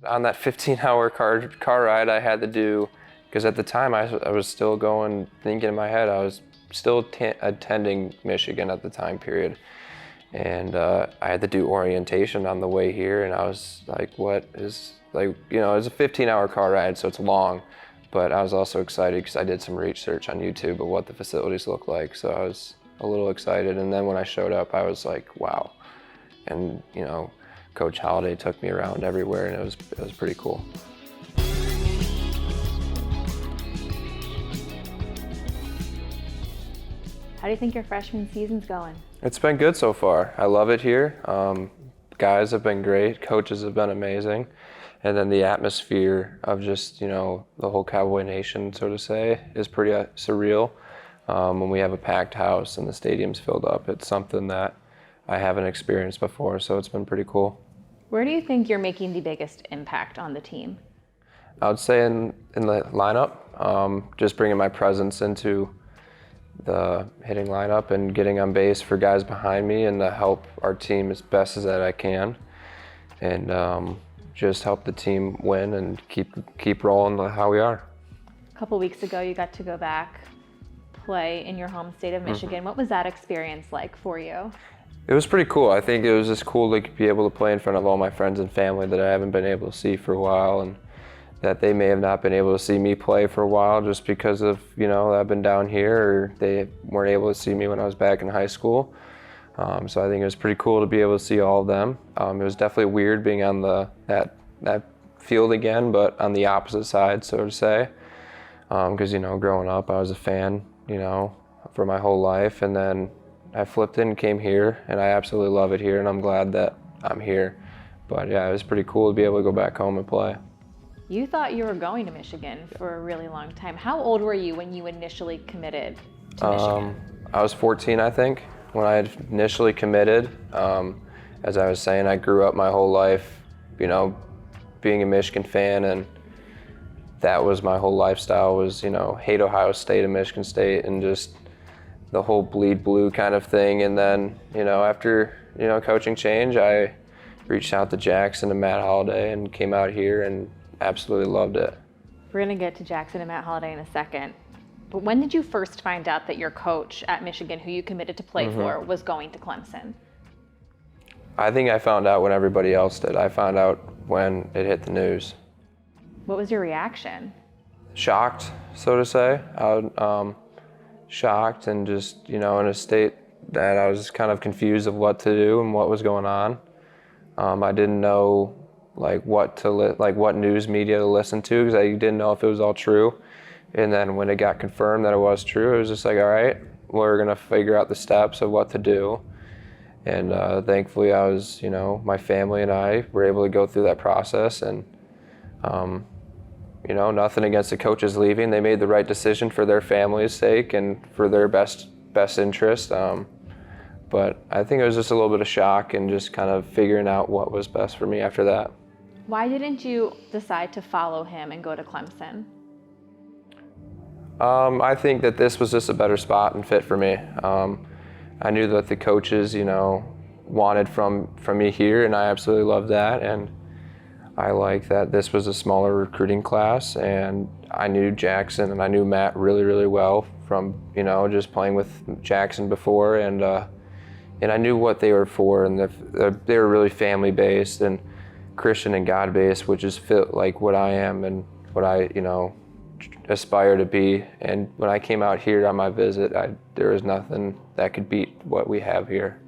on that 15-hour car ride I had to do, because at the time I was still thinking in my head, I was still attending Michigan at the time period. And I had to do orientation on the way here, and I was like, it's a 15-hour car ride, so it's long, but I was also excited because I did some research on YouTube of what the facilities look like, so I was a little excited. And then when I showed up, I was like, wow. And Coach Holliday took me around everywhere, and it was pretty cool. How do you think your freshman season's going? It's been good so far. I love it here. Guys have been great. Coaches have been amazing. And then the atmosphere of just, the whole Cowboy Nation, so to say, is pretty surreal. When we have a packed house and the stadium's filled up, it's something that I haven't experienced before, so it's been pretty cool. Where do you think you're making the biggest impact on the team? I would say in the lineup, just bringing my presence into the hitting lineup and getting on base for guys behind me, and to help our team as best as that I can, and just help the team win and keep rolling how we are. A couple weeks ago, you got to go back, play in your home state of Michigan. What was that experience like for you? It was pretty cool. I think it was just cool to be able to play in front of all my friends and family that I haven't been able to see for a while, and that they may have not been able to see me play for a while just because of, I've been down here, or they weren't able to see me when I was back in high school. So I think it was pretty cool to be able to see all of them. It was definitely weird being on that field again, but on the opposite side, so to say. Because, growing up, I was a fan, for my whole life. And then I flipped in and came here, and I absolutely love it here, and I'm glad that I'm here. But yeah, it was pretty cool to be able to go back home and play. You thought you were going to Michigan for a really long time. How old were you when you initially committed to Michigan? I was 14, I think, when I had initially committed. As I was saying, I grew up my whole life, being a Michigan fan, and that was my whole lifestyle was, hate Ohio State and Michigan State, and just the whole bleed blue kind of thing. And then, after, coaching change, I reached out to Jackson and Matt Holliday and came out here and absolutely loved it. We're going to get to Jackson and Matt Holliday in a second. But when did you first find out that your coach at Michigan, who you committed to play for, was going to Clemson? I think I found out when everybody else did. I found out when it hit the news. What was your reaction? Shocked, so to say. Shocked and just, in a state that I was kind of confused of what to do and what was going on. I didn't know what news media to listen to, because I didn't know if it was all true. And then when it got confirmed that it was true, it was just like, all right, we're gonna figure out the steps of what to do. And thankfully I was, my family and I were able to go through that process, and nothing against the coaches leaving. They made the right decision for their family's sake and for their best interest. But I think it was just a little bit of shock and just kind of figuring out what was best for me after that. Why didn't you decide to follow him and go to Clemson? I think that this was just a better spot and fit for me. I knew that the coaches, wanted from me here, and I absolutely loved that. And I like that this was a smaller recruiting class, and I knew Jackson and I knew Matt really, really well from, just playing with Jackson before, and I knew what they were for, and they were really family-based and Christian and God-based, which is like what I am and what I, aspire to be. And when I came out here on my visit, there was nothing that could beat what we have here.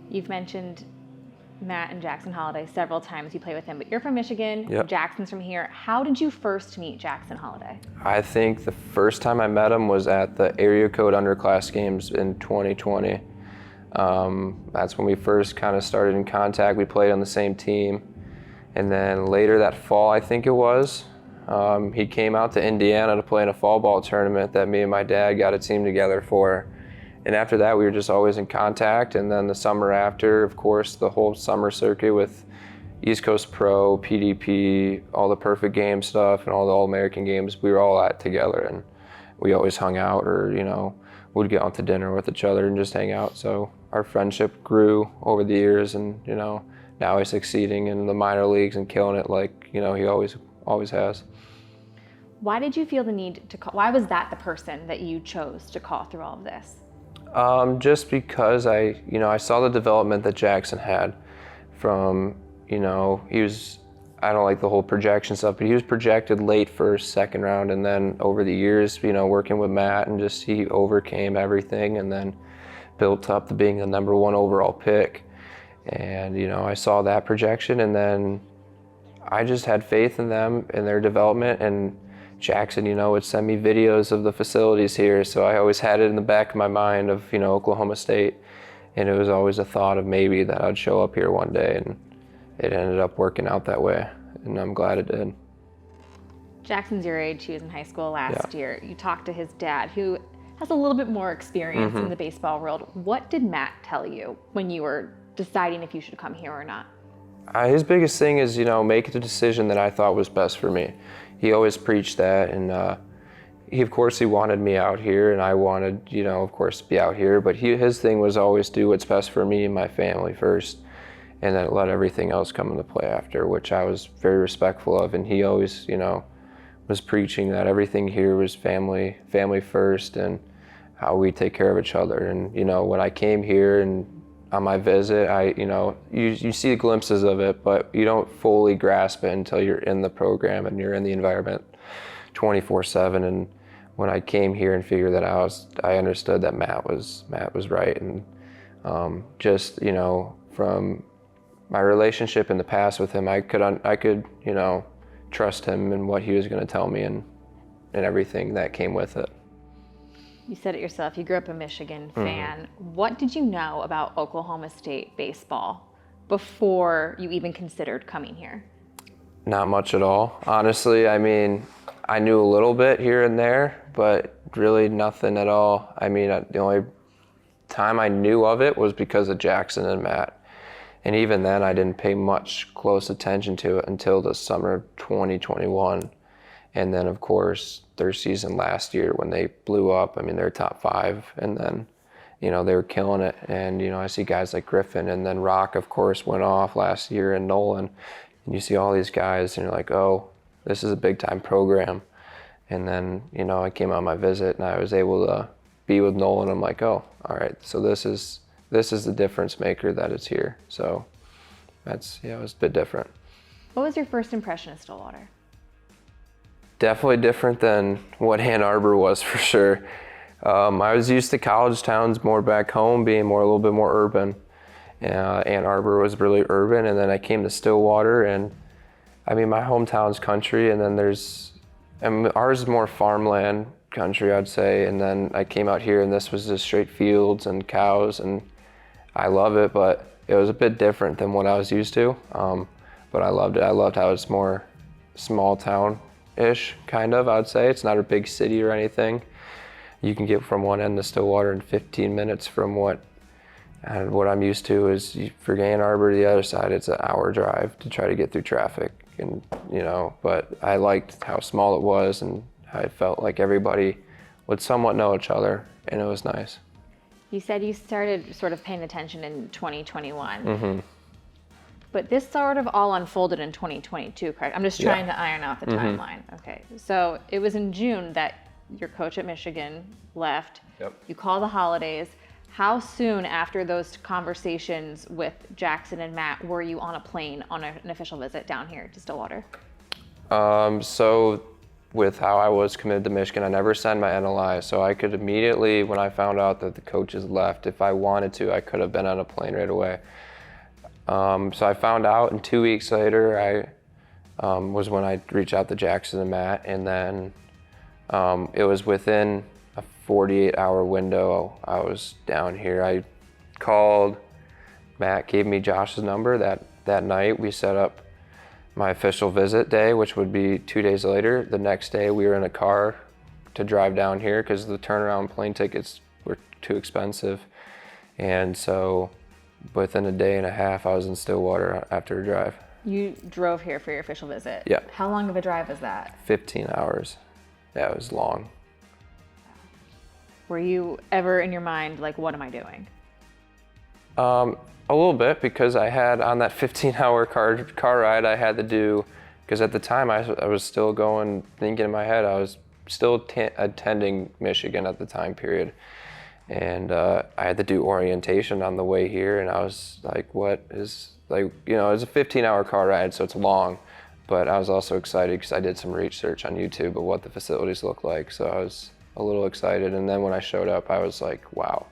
You've mentioned Matt and Jackson Holliday several times. You play with him, but you're from Michigan. Yep. Jackson's from here. How did you first meet Jackson Holliday? I think the first time I met him was at the area code underclass games in 2020. That's when we first kind of started in contact. We played on the same team. And then later that fall, I think it was, he came out to Indiana to play in a fall ball tournament that me and my dad got a team together for. And after that, we were just always in contact. And then the summer after, of course, the whole summer circuit with East Coast Pro, PDP, all the perfect game stuff, and all the All-American games, we were all at together. And we always hung out, or, would get out to dinner with each other and just hang out. So our friendship grew over the years, and, now he's succeeding in the minor leagues and killing it like, he always has. Why did you feel the need to call? Why was that the person that you chose to call through all of this? Just because I saw the development that Jackson had from, he was, I don't like the whole projection stuff, but he was projected late first, second round, and then over the years, working with Matt and just he overcame everything and then built up to being the number 1 overall pick. And, I saw that projection and then I just had faith in them and their development. And Jackson, would send me videos of the facilities here. So I always had it in the back of my mind of, Oklahoma State. And it was always a thought of maybe that I'd show up here one day, and it ended up working out that way. And I'm glad it did. Jackson's your age. He was in high school last year. You talked to his dad, who has a little bit more experience in the baseball world. What did Matt tell you when you were deciding if you should come here or not? His biggest thing is, make the decision that I thought was best for me. He always preached that, and of course he wanted me out here, and I wanted, of course, to be out here, but his thing was always do what's best for me and my family first, and then let everything else come into play after, which I was very respectful of. And he always, was preaching that everything here was family first, and how we take care of each other. And, when I came here and on my visit, you see glimpses of it, but you don't fully grasp it until you're in the program and you're in the environment 24/7. And when I came here and figured that out, I understood that Matt was right. And just, from my relationship in the past with him, I could trust him and what he was going to tell me and everything that came with it. You said it yourself, you grew up a Michigan fan. What did you know about Oklahoma State baseball before you even considered coming here? Not much at all. Honestly, I knew a little bit here and there, but really nothing at all. The only time I knew of it was because of Jackson and Matt. And even then, I didn't pay much close attention to it until the summer of 2021. And then, of course, their season last year when they blew up, they're top 5. And then, they were killing it. And, I see guys like Griffin, and then Rock, of course, went off last year, and Nolan. And you see all these guys, and you're like, oh, this is a big-time program. And then, I came on my visit, and I was able to be with Nolan. I'm like, oh, all right, so this is the difference maker that is here. So it was a bit different. What was your first impression of Stillwater? Definitely different than what Ann Arbor was, for sure. I was used to college towns more back home being a little bit more urban. Ann Arbor was really urban, and then I came to Stillwater, and my hometown's country, and then ours is more farmland country, I'd say. And then I came out here, and this was just straight fields and cows, and I love it, but it was a bit different than what I was used to. But I loved it. I loved how it's more small town-ish, kind of, I'd say. It's not a big city or anything. You can get from one end to Stillwater in 15 minutes from what I'm used to is for Ann Arbor to the other side, it's an hour drive to try to get through traffic. And, but I liked how small it was, and I felt like everybody would somewhat know each other, and it was nice. You said you started sort of paying attention in 2021. But this sort of all unfolded in 2022, correct? I'm just trying to iron out the timeline. Okay, so it was in June that your coach at Michigan left. Yep. You call the Hollidays. How soon after those conversations with Jackson and Matt were you on a plane on an official visit down here to Stillwater? So with how I was committed to Michigan, I never signed my NLI, so I could immediately, when I found out that the coaches left, if I wanted to, I could have been on a plane right away. So I found out, and 2 weeks later, was when I reached out to Jackson and Matt, and then it was within a 48-hour window I was down here. I called, Matt gave me Josh's number that night. We set up my official visit day, which would be 2 days later. The next day we were in a car to drive down here because the turnaround plane tickets were too expensive. And so within a day and a half, I was in Stillwater after a drive. You drove here for your official visit? Yeah. How long of a drive was that? 15 hours. Yeah, it was long. Were you ever in your mind like, what am I doing? A little bit, because I had on that 15-hour car ride I had to do, because at the time I was still thinking in my head, I was still attending Michigan at the time period. And I had to do orientation on the way here, and I was like, what is, like, you know, it's a 15-hour car ride, so it's long. But I was also excited because I did some research on YouTube of what the facilities look like. So I was a little excited. And then when I showed up, I was like, wow.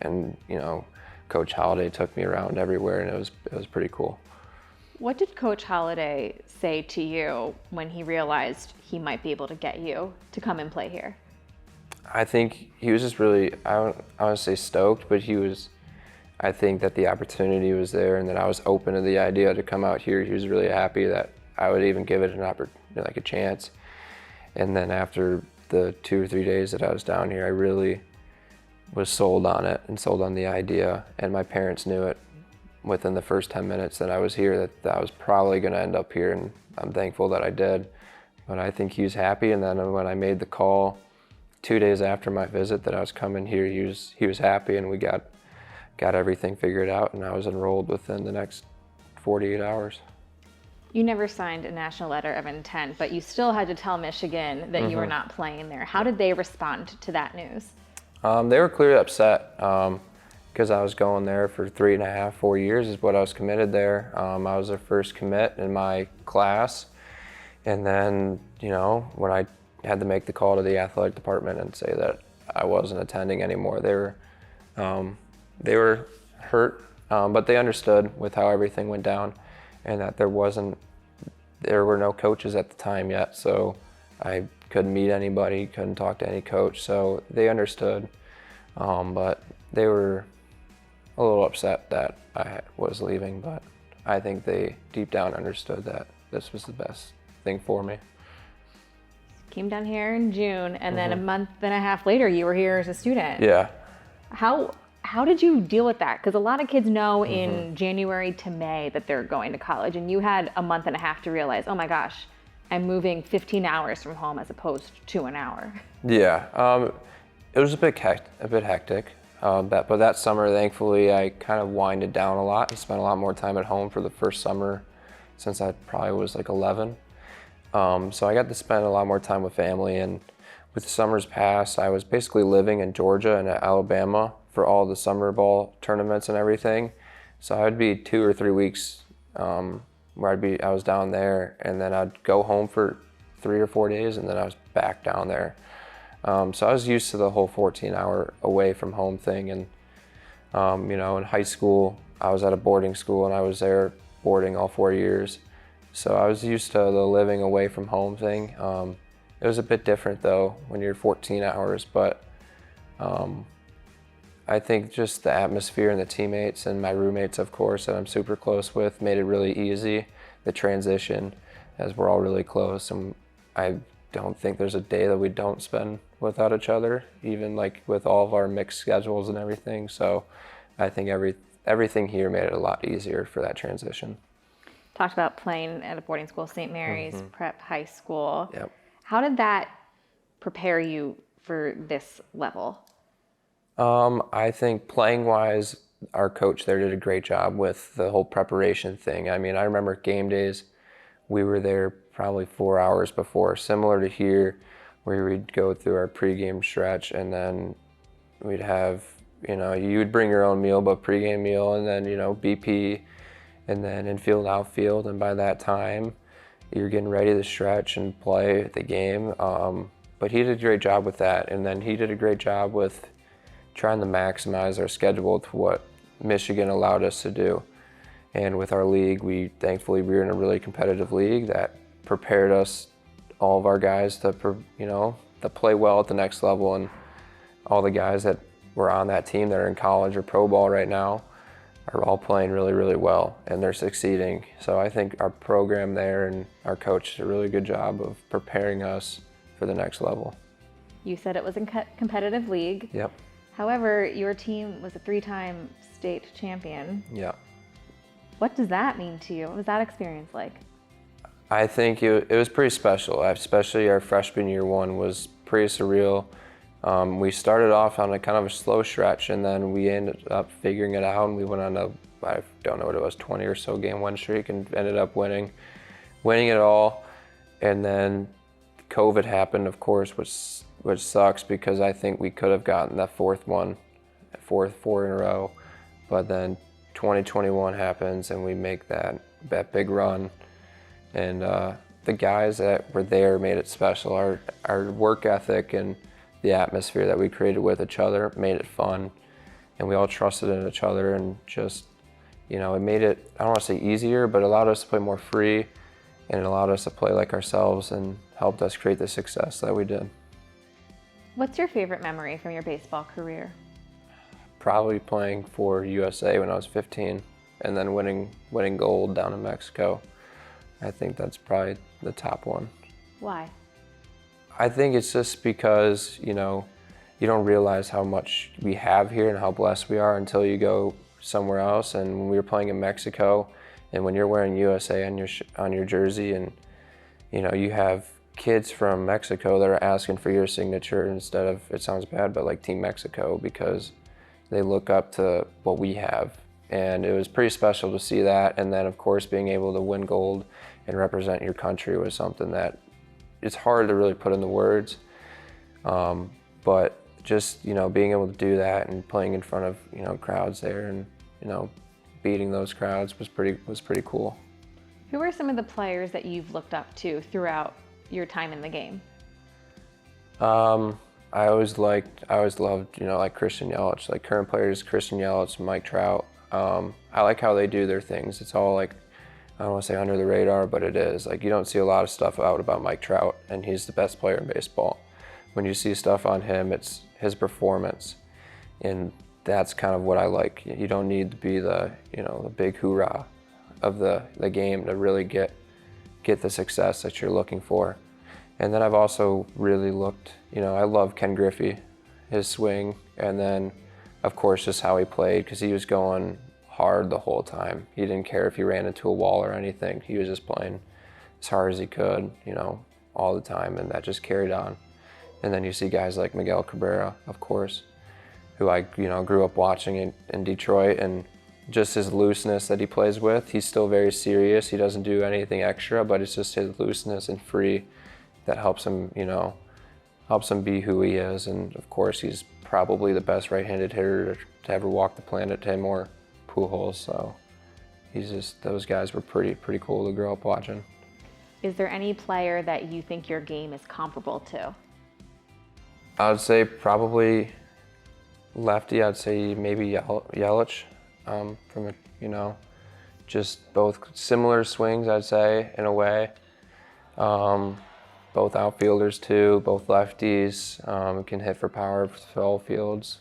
And, you know, Coach Holliday took me around everywhere, and it was pretty cool. What did Coach Holliday say to you when he realized he might be able to get you to come and play here? I think he was just really, I don't want to say stoked, but I think that the opportunity was there and that I was open to the idea to come out here. He was really happy that I would even give it a chance. And then after the 2 or 3 days that I was down here, I really was sold on it and sold on the idea. And my parents knew it within the first 10 minutes that I was here, that I was probably going to end up here, and I'm thankful that I did. But I think he was happy, and then when I made the call 2 days after my visit that I was coming here, he was happy, and we got everything figured out, and I was enrolled within the next 48 hours. You never signed a national letter of intent, but you still had to tell Michigan that you were not playing there. How did they respond to that news? They were clearly upset because I was going there for 3.5, 4 years is what I was committed there. I was their first commit in my class. And then, you know, when I had to make the call to the athletic department and say that I wasn't attending anymore, they were hurt, but they understood with how everything went down, and that there were no coaches at the time yet, so I couldn't meet anybody, couldn't talk to any coach, so they understood, but they were a little upset that I was leaving, but I think they deep down understood that this was the best thing for me. Came down here in June, and then a month and a half later, you were here as a student. Yeah. How did you deal with that? Because a lot of kids know in January to May that they're going to college, and you had a month and a half to realize, oh my gosh, I'm moving 15 hours from home as opposed to an hour. Yeah, it was a bit hectic. But that summer, thankfully, I kind of winded down a lot and spent a lot more time at home for the first summer since I probably was like 11. So I got to spend a lot more time with family, and with the summers past, I was basically living in Georgia and Alabama for all the summer ball tournaments and everything. So I'd be 2 or 3 weeks where I was down there, and then I'd go home for 3 or 4 days, and then I was back down there. So I was used to the whole 14-hour away from home thing. And you know, in high school, I was at a boarding school, and I was there boarding all 4 years. So I was used to the living away from home thing. It was a bit different though when you're 14 hours, but I think just the atmosphere and the teammates and my roommates, of course, that I'm super close with, made it really easy, the transition, as we're all really close. And I don't think there's a day that we don't spend without each other, even like with all of our mixed schedules and everything. So I think everything here made it a lot easier for that transition. Talked about playing at a boarding school, St. Mary's Prep High School. Yep. How did that prepare you for this level? I think playing-wise, our coach there did a great job with the whole preparation thing. I mean, I remember game days, we were there probably 4 hours before, similar to here, where we'd go through our pregame stretch, and then we'd have, you know, you would bring your own meal, but pregame meal, and then, you know, BP, and then infield, outfield, and by that time, you're getting ready to stretch and play the game. But he did a great job with that, and then he did a great job with trying to maximize our schedule to what Michigan allowed us to do. And with our league, thankfully we were in a really competitive league that prepared us, all of our guys, to play well at the next level. And all the guys that were on that team that are in college or pro ball right now are all playing really, really well, and they're succeeding. So I think our program there and our coach did a really good job of preparing us for the next level. You said it was a competitive league. Yep. However, your team was a 3-time state champion. Yeah. What does that mean to you? What was that experience like? I think it was pretty special, especially our freshman year one was pretty surreal We started off on a kind of a slow stretch, and then we ended up figuring it out, and we went on a, I don't know what it was, 20 or so game win streak, and ended up winning it all. And then COVID happened, of course, which sucks, because I think we could have gotten that four in a row. But then 2021 happens, and we make that big run. And the guys that were there made it special. Our work ethic and the atmosphere that we created with each other made it fun. And we all trusted in each other, and just, it made it, I don't want to say easier, but allowed us to play more free, and it allowed us to play like ourselves, and helped us create the success that we did. What's your favorite memory from your baseball career? Probably playing for USA when I was 15, and then winning gold down in Mexico. I think that's probably the top one. Why? I think it's just because, you don't realize how much we have here and how blessed we are until you go somewhere else. And when we were playing in Mexico, and when you're wearing USA on your jersey, and you have kids from Mexico that are asking for your signature instead of, it sounds bad, but like Team Mexico, because they look up to what we have. And it was pretty special to see that. And then, of course, being able to win gold and represent your country was something that it's hard to really put into words. But just, being able to do that and playing in front of, crowds there, and, beating those crowds was pretty cool. Who are some of the players that you've looked up to throughout your time in the game? I always loved, like Christian Yelich, like current players, Christian Yelich, Mike Trout. I like how they do their things. It's all like, I don't want to say under the radar, but it is. Like, you don't see a lot of stuff out about Mike Trout, and he's the best player in baseball. When you see stuff on him, it's his performance, and that's kind of what I like. You don't need to be the big hoorah of the game to really get the success that you're looking for. And then I've also really looked, I love Ken Griffey, his swing, and then of course just how he played, because he was going hard the whole time. He didn't care if he ran into a wall or anything. He was just playing as hard as he could, all the time, and that just carried on. And then you see guys like Miguel Cabrera, of course, who I grew up watching in Detroit, and just his looseness that he plays with. He's still very serious. He doesn't do anything extra, but it's just his looseness and free that helps him, be who he is. And of course, he's probably the best right-handed hitter to ever walk the planet, him or Pujols. So those guys were pretty cool to grow up watching. Is there any player that you think your game is comparable to? I would say probably lefty. I'd say maybe Yelich, from just both similar swings, I'd say, in a way. Both outfielders too, both lefties, can hit for power to all fields.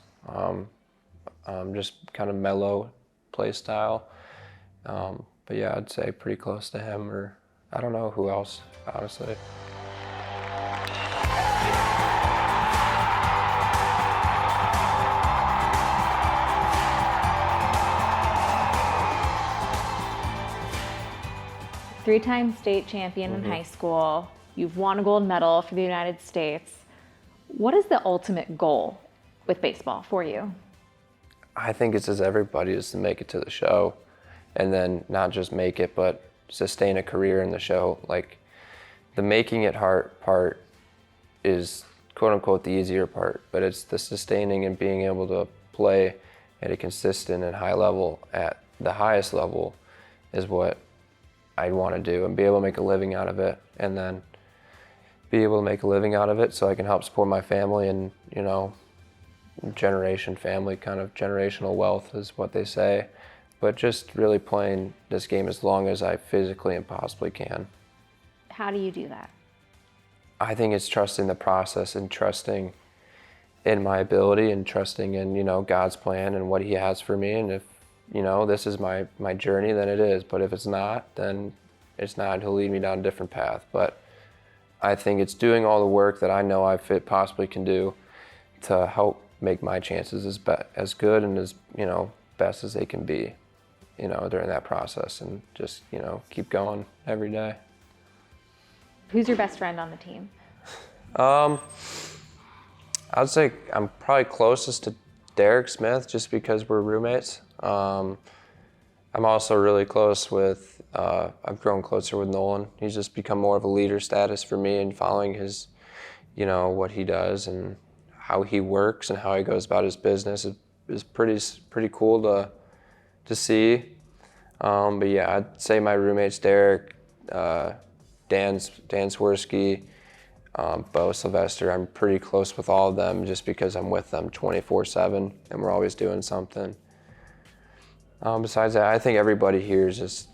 Just kind of mellow play style. But yeah, I'd say pretty close to him, or I don't know who else, honestly. Three-time state champion in high school. You've won a gold medal for the United States. What is the ultimate goal with baseball for you? I think it's as everybody is to make it to the show, and then not just make it, but sustain a career in the show. Like, the making it hard part is quote unquote the easier part, but it's the sustaining and being able to play at a consistent and high level, at the highest level, is what I'd want to do, and be able to make a living out of it, and then be able to make a living out of it so I can help support my family, and family, kind of generational wealth is what they say. But just really playing this game as long as I physically and possibly can. How do you do that? I think it's trusting the process, and trusting in my ability, and trusting in, God's plan and what he has for me. And if, this is my journey, then it is. But if it's not, then it's not. He'll lead me down a different path. But I think it's doing all the work that I know I possibly can do to help make my chances as good and as, best as they can be, during that process, and just, keep going every day. Who's your best friend on the team? I would say I'm probably closest to Derek Smith just because we're roommates. I'm also really close with, I've grown closer with Nolan. He's just become more of a leader status for me, and following his, what he does and how he works and how he goes about his business is pretty cool to see. But yeah, I'd say my roommates, Derek, Dan Swirsky, Bo Sylvester, I'm pretty close with all of them just because I'm with them 24/7 and we're always doing something. Besides that, I think everybody here is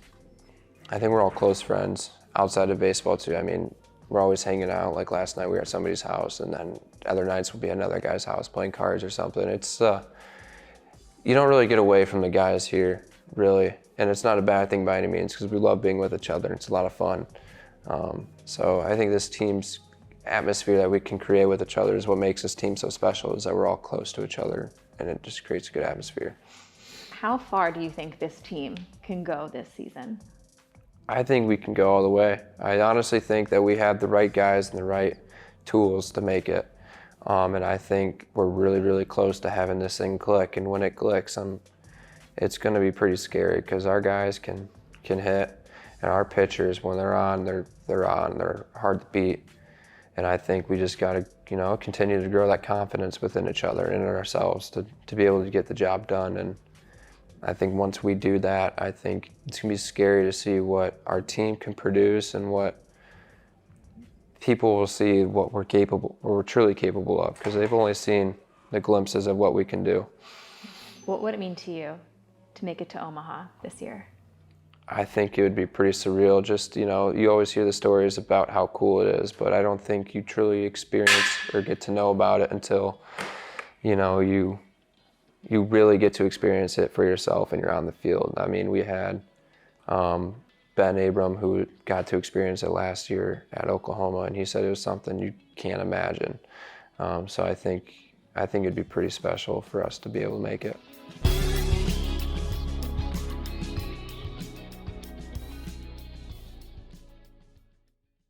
I think we're all close friends outside of baseball too. I mean, we're always hanging out. Like last night we were at somebody's house, and then other nights we'll be at another guy's house playing cards or something. It's, you don't really get away from the guys here, really. And it's not a bad thing by any means because we love being with each other. It's a lot of fun. So I think this team's atmosphere that we can create with each other is what makes this team so special, is that we're all close to each other, and it just creates a good atmosphere. How far do you think this team can go this season? I think we can go all the way. I honestly think that we have the right guys and the right tools to make it. And I think we're really, really close to having this thing click. And when it clicks, it's going to be pretty scary because our guys can hit, and our pitchers, when they're on, they're hard to beat. And I think we just got to, continue to grow that confidence within each other and in ourselves to be able to get the job done. And I think once we do that, I think it's going to be scary to see what our team can produce and what people will see what we're truly capable of, because they've only seen the glimpses of what we can do. What would it mean to you to make it to Omaha this year? I think it would be pretty surreal. Just, you always hear the stories about how cool it is, but I don't think you truly experience or get to know about it until, you really get to experience it for yourself and you're on the field. I mean, we had Ben Abram, who got to experience it last year at Oklahoma, and he said it was something you can't imagine. So I think it'd be pretty special for us to be able to make it.